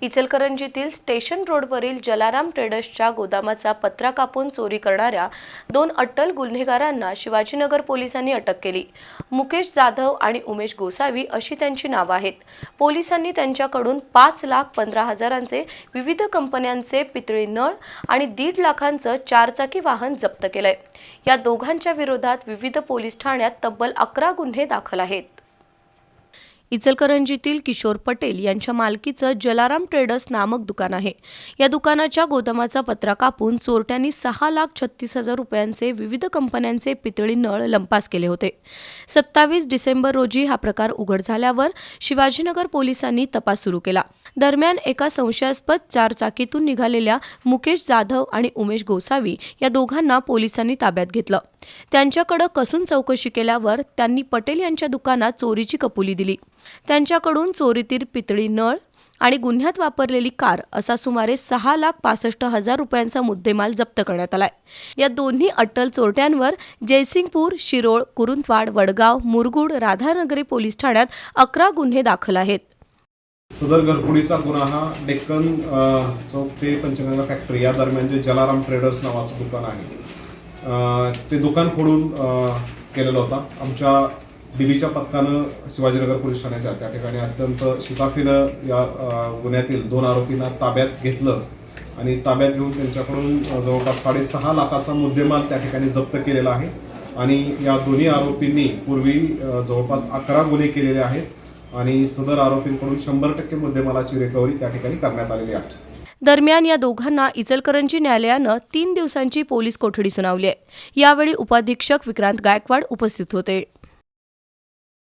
इचलकरंजीतील station रोडवरील जलाराम ट्रेडर्सच्या गोदामाचा पत्रा कापून चोरी करणाऱ्या 2 अट्टल गुन्हेगारांना शिवाजीनगर पोलिसांनी अटक केली। मुकेश जाधव आणि उमेश गोसावी अशी त्यांची नावे आहेत। पोलिसांनी त्यांच्याकडून 5,15,000चे विविध कंपन्यांचे पितळी नळ आणि 1.5 लाखांचं 4-चाकी वाहन जप्त केलंय। या दोघांच्या विरोधात विविध पोलीस ठाण्यात तब्बल 11 गुन्हे दाखल आहेत। इचलकरंजीतील किशोर पटेल यांच्या मालकीचं जलाराम ट्रेडर्स नामक दुकान आहे। या दुकानाच्या गोदामाचा पत्रा कापून चोरट्यांनी 6,36,000 रुपयांचे विविध कंपन्यांचे पितळी नळ लंपास केले होते। 27 डिसेंबर रोजी हा प्रकार उघड झाल्यावर शिवाजीनगर पोलिसांनी तपास सुरू केला। दरम्यान एका संशयास्पद 4-चाकीतून निघालेल्या मुकेश जाधव आणि उमेश गोसावी या दोघांना पोलिसांनी ताब्यात घेतलं। त्यांच्याकडे कसून चौकशी केल्यावर त्यांनी पटेल यांच्या दुकानात चोरीची कबुली दिली। त्यांच्याकडून चोरीतील पितळी नळ आणि गुन्ह्यात वापरलेली कार असा सुमारे 6,65,000 रुपयांचा मुद्देमाल जप्त करण्यात आलाय। या दोन्ही अट्टल चोरट्यांवर जयसिंगपूर, शिरोळ, कुरुंदवाड, वडगाव, मुरगुड, राधानगरी पोलीस ठाण्यात 11 गुन्हे दाखल आहेत। सदर घरफोडीचा गुन्हा हा डेक्कन चौक ते पंचगंगा फॅक्टरी या दरम्यान जे जलाराम ट्रेडर्स नावाचं दुकान आहे ते दुकान फोडून केलेला होता। आमच्या दिल्लीच्या पथकानं शिवाजीनगर पोलीस ठाण्याच्या त्या ठिकाणी अत्यंत शिताफीनं या गुन्ह्यातील 2 आरोपींना ताब्यात घेतलं आणि ताब्यात घेऊन त्यांच्याकडून जवळपास 6.5 लाखाचा मुद्देमाल त्या ठिकाणी जप्त केलेला आहे। आणि या दोन्ही आरोपींनी पूर्वी जवळपास 11 गुन्हे केलेले आहेत आणि सदर आरोपींकडून 100% मुद्देमालाची रिकव्हरी त्या ठिकाणी करण्यात आलेली आहे। दरम्यान या दोघांना इचलकरंजी न्यायालयानं 3 दिवसांची पोलीस कोठडी सुनावली आहे। यावेळी उपाधीक्षक विक्रांत गायकवाड उपस्थित होते।